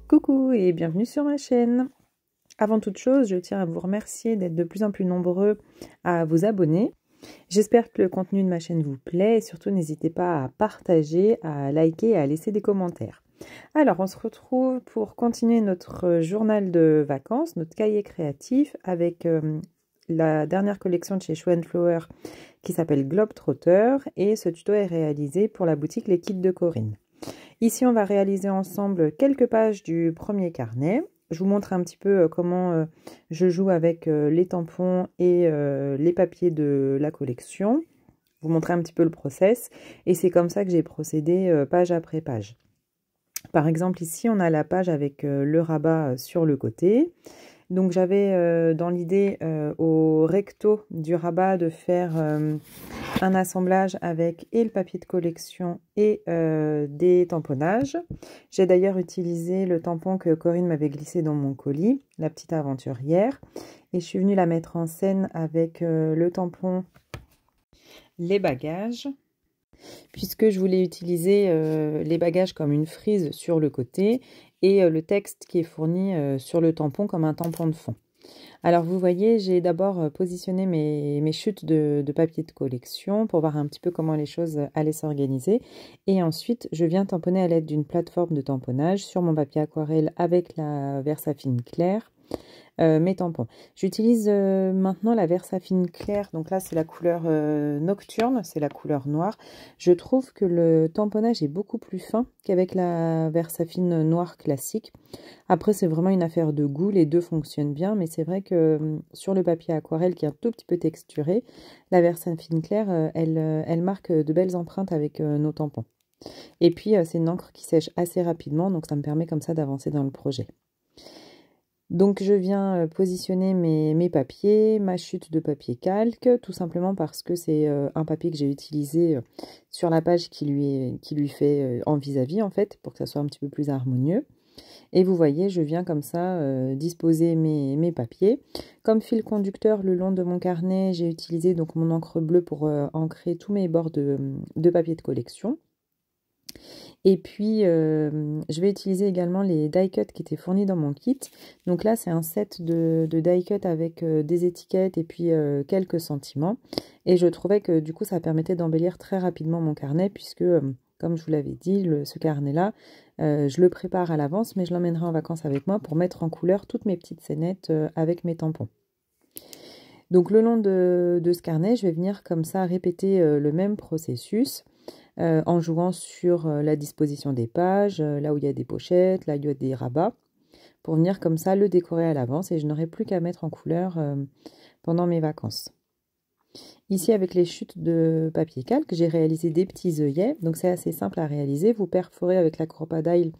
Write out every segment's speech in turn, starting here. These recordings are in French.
Coucou et bienvenue sur ma chaîne. Avant toute chose, je tiens à vous remercier d'être de plus en plus nombreux à vous abonner. J'espère que le contenu de ma chaîne vous plaît et surtout n'hésitez pas à partager, à liker et à laisser des commentaires. Alors, on se retrouve pour continuer notre journal de vacances, notre cahier créatif avec la dernière collection de chez Show & Flower qui s'appelle Globetrotter et ce tuto est réalisé pour la boutique Les Kits de Corinne. Ici, on va réaliser ensemble quelques pages du premier carnet. Je vous montre un petit peu comment je joue avec les tampons et les papiers de la collection. Vous montrer un petit peu le process et c'est comme ça que j'ai procédé page après page. Par exemple, ici, on a la page avec le rabat sur le côté. Donc, j'avais dans l'idée au recto du rabat de faire un assemblage avec et le papier de collection et des tamponnages. J'ai d'ailleurs utilisé le tampon que Corinne m'avait glissé dans mon colis, la petite aventurière. Et je suis venue la mettre en scène avec le tampon, les bagages, puisque je voulais utiliser les bagages comme une frise sur le côté et le texte qui est fourni sur le tampon comme un tampon de fond. Alors vous voyez, j'ai d'abord positionné mes chutes de papier de collection pour voir un petit peu comment les choses allaient s'organiser. Et ensuite, je viens tamponner à l'aide d'une plateforme de tamponnage sur mon papier aquarelle avec la Versafine claire. Mes tampons. J'utilise maintenant la Versafine claire, donc là c'est la couleur nocturne, c'est la couleur noire. Je trouve que le tamponnage est beaucoup plus fin qu'avec la Versafine noire classique. Après c'est vraiment une affaire de goût, les deux fonctionnent bien, mais c'est vrai que sur le papier aquarelle qui est un tout petit peu texturé, la Versafine claire, elle marque de belles empreintes avec nos tampons. Et puis c'est une encre qui sèche assez rapidement, donc ça me permet comme ça d'avancer dans le projet. Donc je viens positionner mes papiers, ma chute de papier calque, tout simplement parce que c'est un papier que j'ai utilisé sur la page qui lui fait en vis-à-vis en fait, pour que ça soit un petit peu plus harmonieux. Et vous voyez, je viens comme ça disposer mes papiers. Comme fil conducteur le long de mon carnet, j'ai utilisé donc mon encre bleue pour ancrer tous mes bords de papier de collection. Et puis, je vais utiliser également les die cuts qui étaient fournis dans mon kit. Donc là, c'est un set de die cuts avec des étiquettes et puis quelques sentiments. Et je trouvais que du coup, ça permettait d'embellir très rapidement mon carnet puisque, comme je vous l'avais dit, ce carnet-là, je le prépare à l'avance, mais je l'emmènerai en vacances avec moi pour mettre en couleur toutes mes petites scénettes avec mes tampons. Donc le long de ce carnet, je vais venir comme ça répéter le même processus. En jouant sur la disposition des pages, là où il y a des pochettes, là où il y a des rabats, pour venir comme ça le décorer à l'avance et je n'aurai plus qu'à mettre en couleur pendant mes vacances. Ici, avec les chutes de papier calque, j'ai réalisé des petits œillets, donc c'est assez simple à réaliser. Vous perforez avec la Crop-A-Dile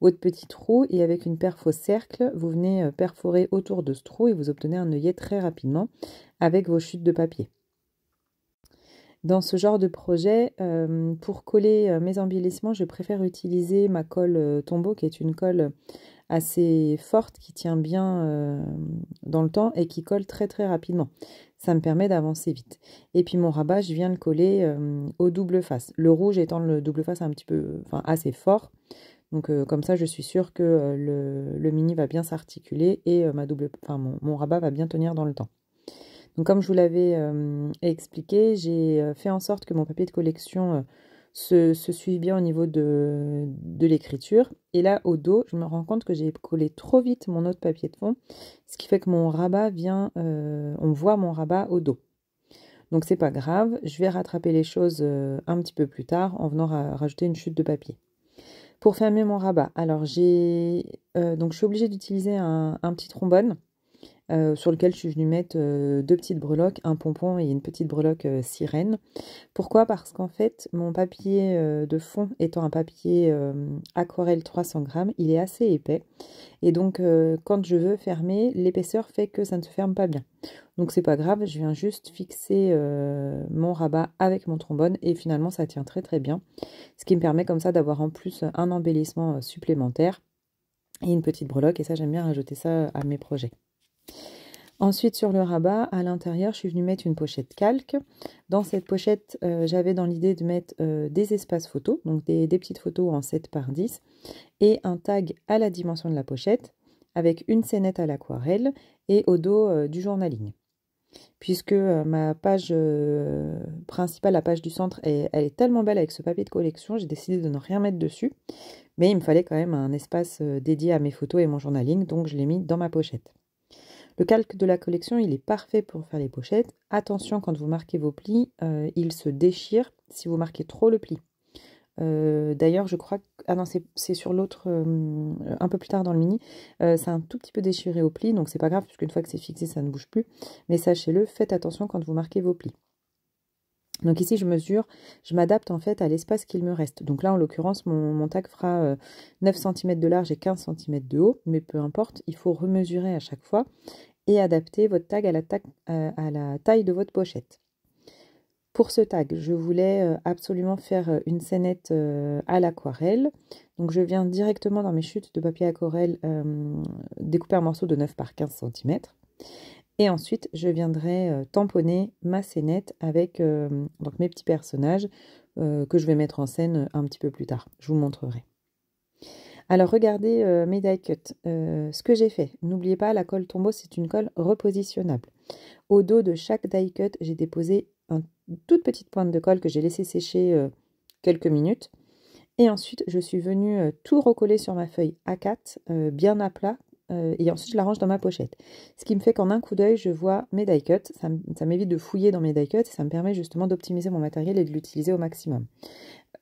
votre petit trou et avec une perfo cercle, vous venez perforer autour de ce trou et vous obtenez un œillet très rapidement avec vos chutes de papier. Dans ce genre de projet, pour coller mes embellissements, je préfère utiliser ma colle Tombow, qui est une colle assez forte, qui tient bien dans le temps et qui colle très très rapidement. Ça me permet d'avancer vite. Et puis mon rabat, je viens le coller au double face. Le rouge étant le double face un petit peu, enfin assez fort. Donc comme ça, je suis sûre que le mini va bien s'articuler et mon rabat va bien tenir dans le temps. Donc comme je vous l'avais expliqué, j'ai fait en sorte que mon papier de collection se suive bien au niveau de l'écriture. Et là, au dos, je me rends compte que j'ai collé trop vite mon autre papier de fond, ce qui fait que mon rabat vient, on voit mon rabat au dos. Donc c'est pas grave, je vais rattraper les choses un petit peu plus tard en venant rajouter une chute de papier. Pour fermer mon rabat, alors donc je suis obligée d'utiliser un petit trombone. Sur lequel je suis venue mettre deux petites breloques, un pompon et une petite breloque sirène. Pourquoi? Parce qu'en fait, mon papier de fond étant un papier aquarelle 300 grammes, il est assez épais. Et donc, quand je veux fermer, l'épaisseur fait que ça ne se ferme pas bien. Donc, c'est pas grave, je viens juste fixer mon rabat avec mon trombone et finalement, ça tient très très bien. Ce qui me permet comme ça d'avoir en plus un embellissement supplémentaire et une petite breloque. Et ça, j'aime bien rajouter ça à mes projets. Ensuite, sur le rabat, à l'intérieur, je suis venue mettre une pochette calque. Dans cette pochette, j'avais dans l'idée de mettre des espaces photos, donc des petites photos en 7 par 10, et un tag à la dimension de la pochette, avec une scénette à l'aquarelle et au dos du journaling. Puisque ma page principale, la page du centre, elle est tellement belle avec ce papier de collection, j'ai décidé de ne rien mettre dessus. Mais il me fallait quand même un espace dédié à mes photos et mon journaling, donc je l'ai mis dans ma pochette. Le calque de la collection, il est parfait pour faire les pochettes. Attention, quand vous marquez vos plis, il se déchire si vous marquez trop le pli. D'ailleurs, je crois que... Ah non, c'est sur l'autre, un peu plus tard dans le mini. C'est un tout petit peu déchiré au pli, donc c'est pas grave, puisqu'une fois que c'est fixé, ça ne bouge plus. Mais sachez-le, faites attention quand vous marquez vos plis. Donc ici, je mesure, je m'adapte en fait à l'espace qu'il me reste. Donc là, en l'occurrence, mon tag fera 9 cm de large et 15 cm de haut, mais peu importe, il faut remesurer à chaque fois et adapter votre tag à la taille de votre pochette. Pour ce tag, je voulais absolument faire une scénette à l'aquarelle. Donc je viens directement dans mes chutes de papier aquarelle découper un morceau de 9 par 15 cm. Et ensuite, je viendrai tamponner ma scénette avec donc mes petits personnages que je vais mettre en scène un petit peu plus tard. Je vous montrerai. Alors, regardez mes die cuts. Ce que j'ai fait, n'oubliez pas, la colle tombeau, c'est une colle repositionnable. Au dos de chaque die cut, j'ai déposé une toute petite pointe de colle que j'ai laissé sécher quelques minutes. Et ensuite, je suis venue tout recoller sur ma feuille A4, bien à plat, et ensuite je la range dans ma pochette. Ce qui me fait qu'en un coup d'œil, je vois mes die cuts, ça m'évite de fouiller dans mes die cuts, et ça me permet justement d'optimiser mon matériel et de l'utiliser au maximum.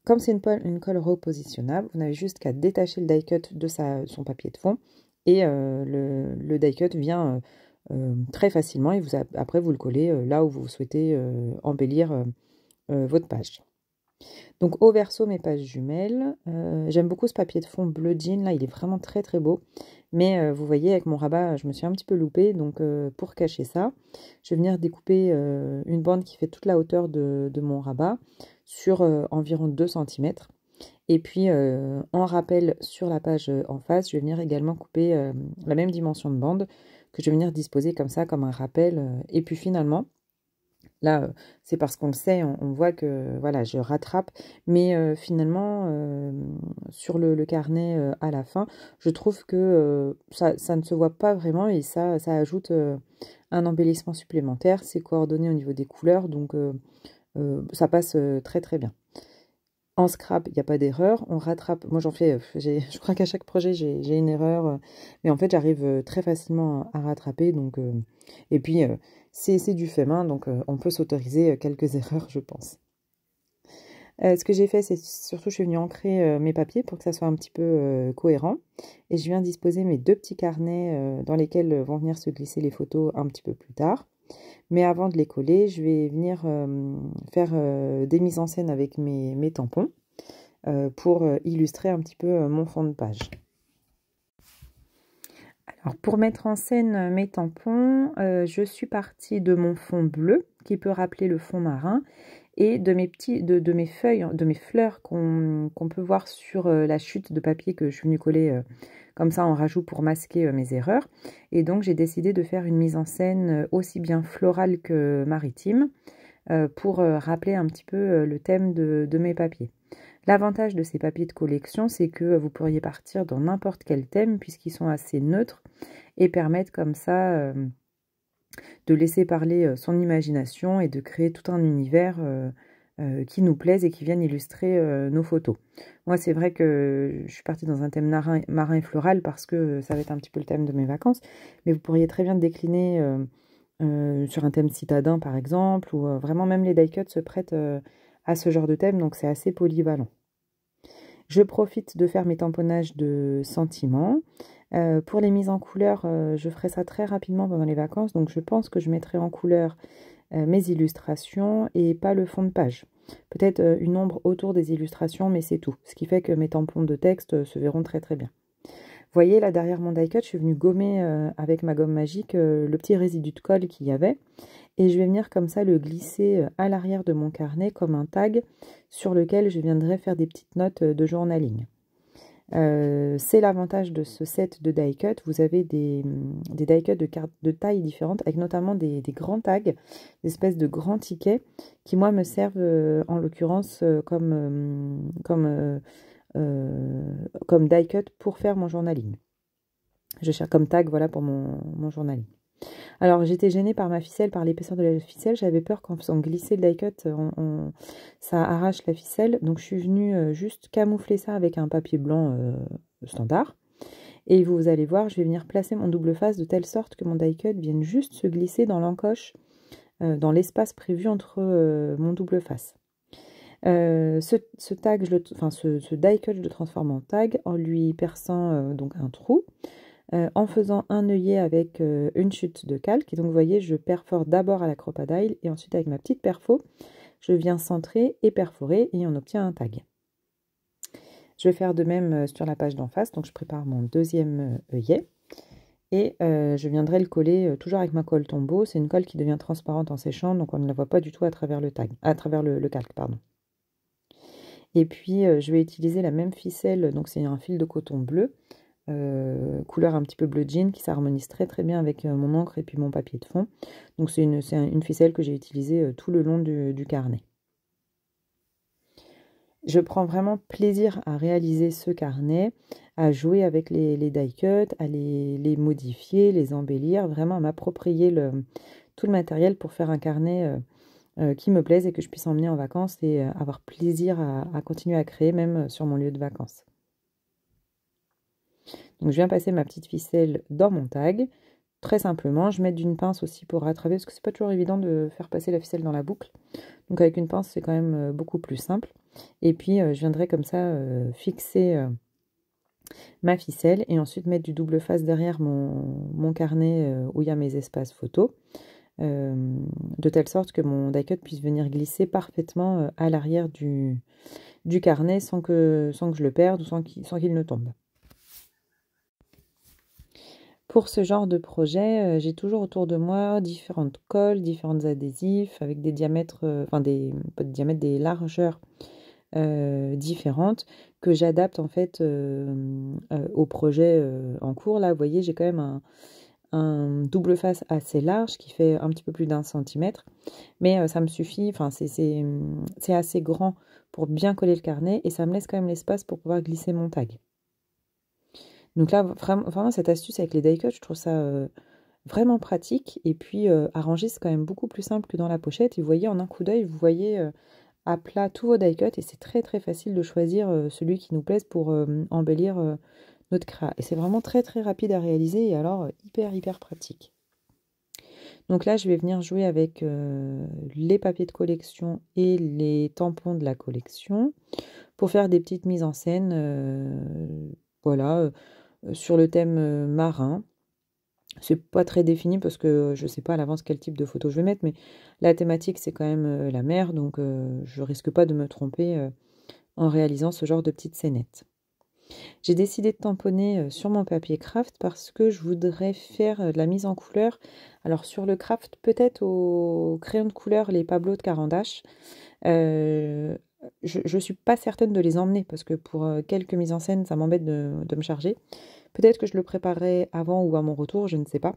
Comme c'est une colle repositionnable, vous n'avez juste qu'à détacher le die cut de son papier de fond, et le die cut vient très facilement, et après vous le collez là où vous souhaitez embellir votre page. Donc au verso, mes pages jumelles. J'aime beaucoup ce papier de fond bleu jean, là il est vraiment très très beau. Mais vous voyez, avec mon rabat, je me suis un petit peu loupée. Donc pour cacher ça, je vais venir découper une bande qui fait toute la hauteur de mon rabat sur environ 2 cm. Et puis en rappel sur la page en face, je vais venir également couper la même dimension de bande que je vais venir disposer comme ça, comme un rappel. Et puis finalement... Là, c'est parce qu'on le sait, on voit que voilà, je rattrape. Mais finalement, sur le carnet à la fin, je trouve que ça ne se voit pas vraiment et ça ajoute un embellissement supplémentaire. C'est coordonné au niveau des couleurs, donc ça passe très très bien. En scrap, il n'y a pas d'erreur. On rattrape. Moi, j'en fais. Je crois qu'à chaque projet, j'ai une erreur. Mais en fait, j'arrive très facilement à rattraper. Donc, et puis, c'est du fait main. Donc, on peut s'autoriser quelques erreurs, je pense. Ce que j'ai fait, c'est surtout, je suis venue ancrer mes papiers pour que ça soit un petit peu cohérent. Et je viens disposer mes 2 petits carnets dans lesquels vont venir se glisser les photos un petit peu plus tard. Mais avant de les coller, je vais venir faire des mises en scène avec mes tampons pour illustrer un petit peu mon fond de page. Alors pour mettre en scène mes tampons, je suis partie de mon fond bleu qui peut rappeler le fond marin et de mes feuilles, de mes fleurs qu'on peut voir sur la chute de papier que je suis venue coller comme ça en rajout pour masquer mes erreurs. Et donc j'ai décidé de faire une mise en scène aussi bien florale que maritime pour rappeler un petit peu le thème de mes papiers. L'avantage de ces papiers de collection, c'est que vous pourriez partir dans n'importe quel thème puisqu'ils sont assez neutres et permettent comme ça de laisser parler son imagination et de créer tout un univers qui nous plaise et qui viennent illustrer nos photos. Moi, c'est vrai que je suis partie dans un thème marin et floral parce que ça va être un petit peu le thème de mes vacances, mais vous pourriez très bien décliner sur un thème citadin, par exemple, ou vraiment même les die cuts se prêtent à ce genre de thème, donc c'est assez polyvalent. Je profite de faire mes tamponnages de sentiments. Pour les mises en couleur, je ferai ça très rapidement pendant les vacances, donc je pense que je mettrai en couleur mes illustrations et pas le fond de page. Peut-être une ombre autour des illustrations, mais c'est tout. Ce qui fait que mes tampons de texte se verront très très bien. Vous voyez, là derrière mon die cut, je suis venue gommer avec ma gomme magique le petit résidu de colle qu'il y avait. Et je vais venir comme ça le glisser à l'arrière de mon carnet comme un tag sur lequel je viendrai faire des petites notes de journaling. C'est l'avantage de ce set de die cut. Vous avez des die cut de tailles différentes, avec notamment des grands tags, des espèces de grands tickets, qui moi me servent en l'occurrence comme die cut pour faire mon journaling. Je cherche comme tag, voilà, pour mon journaling. Alors j'étais gênée par ma ficelle, par l'épaisseur de la ficelle. J'avais peur qu'en faisant glisser le die cut, ça arrache la ficelle. Donc je suis venue juste camoufler ça avec un papier blanc standard. Et vous allez voir, je vais venir placer mon double face de telle sorte que mon die cut vienne juste se glisser dans l'encoche, dans l'espace prévu entre mon double face. Ce tag, ce die cut, je le transforme en tag en lui perçant donc un trou. En faisant un œillet avec une chute de calque. Et donc, vous voyez, je perfore d'abord à la crocodile et ensuite avec ma petite perfo, je viens centrer et perforer et on obtient un tag. Je vais faire de même sur la page d'en face. Donc, je prépare mon deuxième œillet et je viendrai le coller toujours avec ma colle tombeau. C'est une colle qui devient transparente en séchant, donc on ne la voit pas du tout à travers le calque, pardon. Et puis, je vais utiliser la même ficelle, donc c'est un fil de coton bleu, couleur un petit peu bleu jean qui s'harmonise très très bien avec mon encre et puis mon papier de fond. Donc c'est une ficelle que j'ai utilisée tout le long du carnet. Je prends vraiment plaisir à réaliser ce carnet, à jouer avec les die cut, à les modifier, les embellir, vraiment à m'approprier tout le matériel pour faire un carnet qui me plaise et que je puisse emmener en vacances et avoir plaisir à continuer à créer même sur mon lieu de vacances. Donc je viens passer ma petite ficelle dans mon tag, très simplement. Je mets d'une pince aussi pour rattraper, parce que c'est pas toujours évident de faire passer la ficelle dans la boucle. Donc avec une pince, c'est quand même beaucoup plus simple. Et puis je viendrai comme ça fixer ma ficelle et ensuite mettre du double face derrière mon carnet où il y a mes espaces photos, de telle sorte que mon die cut puisse venir glisser parfaitement à l'arrière du carnet sans que je le perde ou sans qu'il ne tombe. Pour ce genre de projet, j'ai toujours autour de moi différentes colles, différents adhésifs avec des diamètres, pas de diamètre, des largeurs différentes que j'adapte en fait au projet en cours. Là, vous voyez, j'ai quand même un double face assez large qui fait un petit peu plus d'1 centimètre, mais ça me suffit, enfin c'est assez grand pour bien coller le carnet et ça me laisse quand même l'espace pour pouvoir glisser mon tag. Donc là, vraiment, cette astuce avec les die cut, je trouve ça vraiment pratique. Et puis, à ranger, c'est quand même beaucoup plus simple que dans la pochette. Et vous voyez, en un coup d'œil, vous voyez à plat tous vos die cut. Et c'est très, très facile de choisir celui qui nous plaise pour embellir notre créa. Et c'est vraiment très, très rapide à réaliser. Et alors, hyper, hyper pratique. Donc là, je vais venir jouer avec les papiers de collection et les tampons de la collection pour faire des petites mises en scène. Voilà. Sur le thème marin. C'est pas très défini parce que je sais pas à l'avance quel type de photo je vais mettre, mais la thématique c'est quand même la mer, donc je risque pas de me tromper en réalisant ce genre de petites scénettes. J'ai décidé de tamponner sur mon papier craft parce que je voudrais faire de la mise en couleur. Alors sur le craft, peut-être au crayon de couleur, les Pablo de Carandache. Je suis pas certaine de les emmener parce que pour quelques mises en scène, ça m'embête de me charger. Peut-être que je le préparerai avant ou à mon retour, je ne sais pas.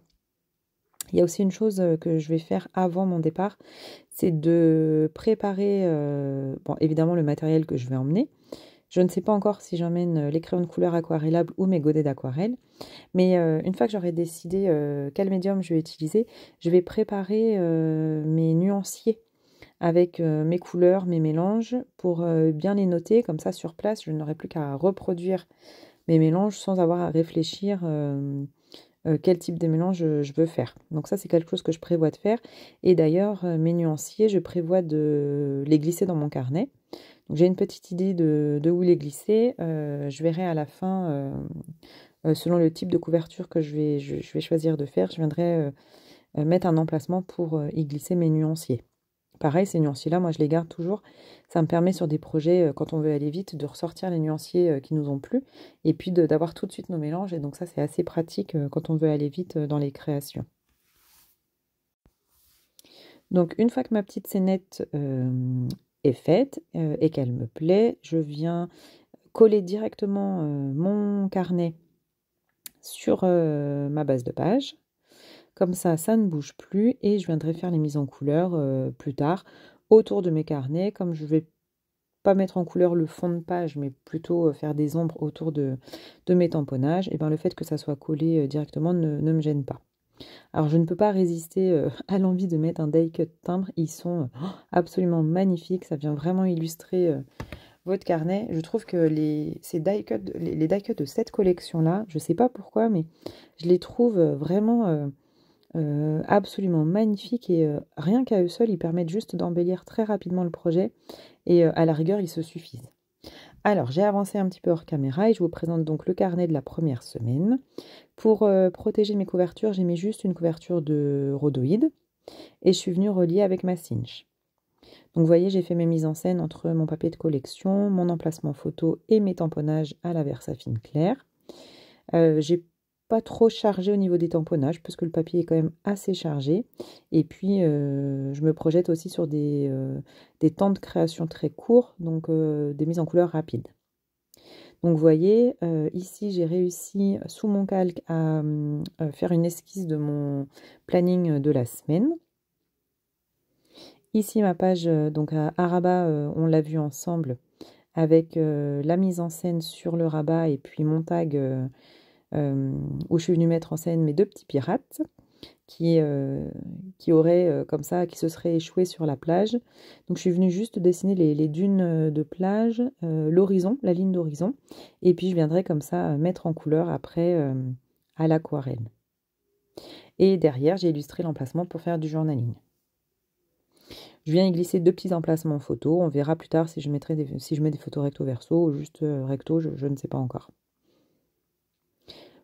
Il y a aussi une chose que je vais faire avant mon départ, c'est de préparer, bon, évidemment le matériel que je vais emmener. Je ne sais pas encore si j'emmène les crayons de couleur aquarellables ou mes godets d'aquarelle, mais une fois que j'aurai décidé quel médium je vais utiliser, je vais préparer mes nuanciers avec mes couleurs, mes mélanges, pour bien les noter. Comme ça, sur place, je n'aurai plus qu'à reproduire mes mélanges sans avoir à réfléchir quel type de mélange je veux faire. Donc ça, c'est quelque chose que je prévois de faire. Et d'ailleurs, mes nuanciers, je prévois de les glisser dans mon carnet. Donc j'ai une petite idée de où les glisser. Je verrai à la fin, selon le type de couverture que je vais choisir de faire, je viendrai mettre un emplacement pour y glisser mes nuanciers. Pareil, ces nuanciers-là, moi je les garde toujours. Ça me permet sur des projets, quand on veut aller vite, de ressortir les nuanciers qui nous ont plu et puis d'avoir tout de suite nos mélanges. Et donc ça, c'est assez pratique quand on veut aller vite dans les créations. Donc une fois que ma petite scénette est faite et qu'elle me plaît, je viens coller directement mon carnet sur ma base de page. Comme ça ne bouge plus et je viendrai faire les mises en couleur plus tard autour de mes carnets. Comme je vais pas mettre en couleur le fond de page, mais plutôt faire des ombres autour de mes tamponnages, et bien le fait que ça soit collé directement ne me gêne pas. Alors je ne peux pas résister à l'envie de mettre un die cut timbre. Ils sont absolument magnifiques. Ça vient vraiment illustrer votre carnet. Je trouve que les die cut de cette collection-là, je ne sais pas pourquoi, mais je les trouve vraiment absolument magnifiques. Et rien qu'à eux seuls, ils permettent juste d'embellir très rapidement le projet. Et à la rigueur, ils se suffisent. Alors, j'ai avancé un petit peu hors caméra et je vous présente donc le carnet de la première semaine. Pour protéger mes couvertures, j'ai mis juste une couverture de rhodoïde et je suis venue relier avec ma cinch. Donc vous voyez, j'ai fait mes mises en scène entre mon papier de collection, mon emplacement photo et mes tamponnages à la Versafine claire. J'ai pas trop chargé au niveau des tamponnages parce que le papier est quand même assez chargé. Et puis, je me projette aussi sur des temps de création très courts, donc des mises en couleur rapides. Donc vous voyez, ici j'ai réussi sous mon calque à faire une esquisse de mon planning de la semaine. Ici ma page donc à rabat, on l'a vu ensemble avec la mise en scène sur le rabat et puis mon tag où je suis venue mettre en scène mes 2 petits pirates qui auraient comme ça, qui se seraient échoués sur la plage. Donc je suis venue juste dessiner les dunes de plage, l'horizon, la ligne d'horizon, et puis je viendrai comme ça mettre en couleur après à l'aquarelle. Et derrière, j'ai illustré l'emplacement pour faire du journaling. Je viens y glisser 2 petits emplacements photos. On verra plus tard si je mets des photos recto verso ou juste recto, je ne sais pas encore.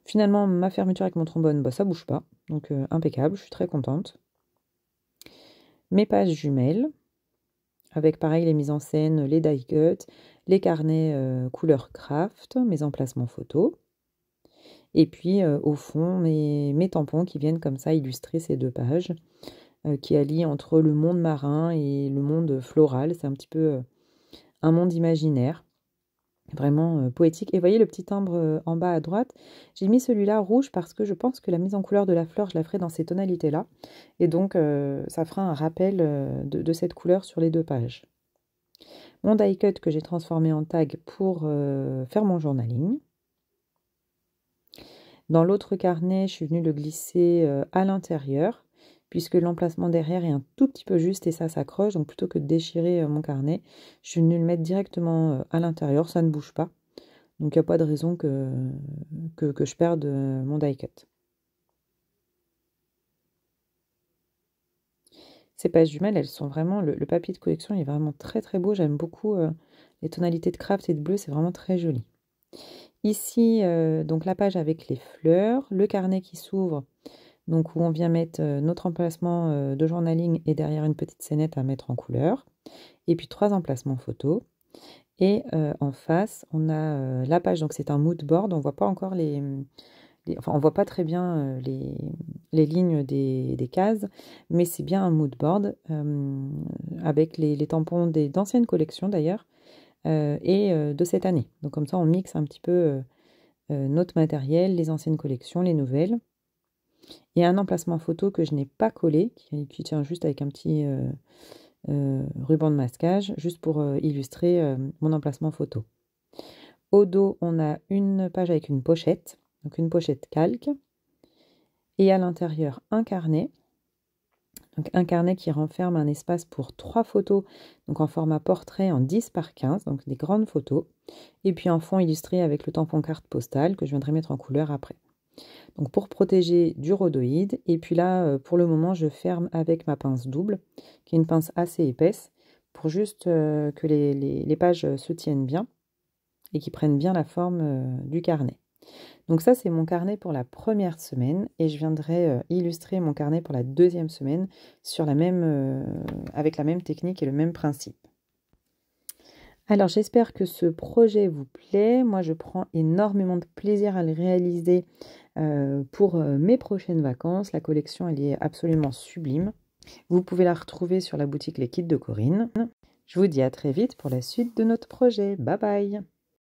Finalement, ma fermeture avec mon trombone, ça bouge pas. Donc impeccable, je suis très contente. Mes pages jumelles, avec pareil les mises en scène, les die cuts, les carnets couleur craft, mes emplacements photos. Et puis au fond, mes tampons qui viennent comme ça illustrer ces 2 pages, qui allient entre le monde marin et le monde floral. C'est un petit peu un monde imaginaire. Vraiment poétique. Et voyez le petit timbre en bas à droite, j'ai mis celui-là rouge parce que je pense que la mise en couleur de la fleur, je la ferai dans ces tonalités-là. Et donc, ça fera un rappel de cette couleur sur les 2 pages. Mon die cut que j'ai transformé en tag pour faire mon journaling. Dans l'autre carnet, je suis venue le glisser à l'intérieur, puisque l'emplacement derrière est un tout petit peu juste et ça s'accroche. Donc plutôt que de déchirer mon carnet, je suis venue le mettre directement à l'intérieur, ça ne bouge pas. Donc il n'y a pas de raison que je perde mon die cut. Ces pages jumelles, elles sont vraiment, le papier de collection est vraiment très très beau. J'aime beaucoup les tonalités de craft et de bleu, c'est vraiment très joli. Ici, donc la page avec les fleurs, le carnet qui s'ouvre. Donc où on vient mettre notre emplacement de journaling et derrière une petite scénette à mettre en couleur. Et puis 3 emplacements photos. Et en face, on a la page, donc c'est un mood board. On voit pas encore on voit pas très bien les lignes des cases, mais c'est bien un mood board avec les tampons d'anciennes collections d'ailleurs et de cette année. Donc comme ça, on mixe un petit peu notre matériel, les anciennes collections, les nouvelles. Il y a un emplacement photo que je n'ai pas collé, qui tient juste avec un petit ruban de masquage, juste pour illustrer mon emplacement photo. Au dos, on a une page avec une pochette, donc une pochette calque. Et à l'intérieur, un carnet. Donc un carnet qui renferme un espace pour 3 photos, donc en format portrait en 10 par 15, donc des grandes photos. Et puis un fond illustré avec le tampon carte postale que je viendrai mettre en couleur après. Donc pour protéger du rhodoïde. Et puis là, pour le moment, je ferme avec ma pince double, qui est une pince assez épaisse, pour juste que les pages se tiennent bien et qui prennent bien la forme du carnet. Donc ça, c'est mon carnet pour la première semaine et je viendrai illustrer mon carnet pour la deuxième semaine sur avec la même technique et le même principe. Alors j'espère que ce projet vous plaît. Moi, je prends énormément de plaisir à le réaliser pour mes prochaines vacances. La collection, elle est absolument sublime. Vous pouvez la retrouver sur la boutique Les Kits de Corinne. Je vous dis à très vite pour la suite de notre projet. Bye bye!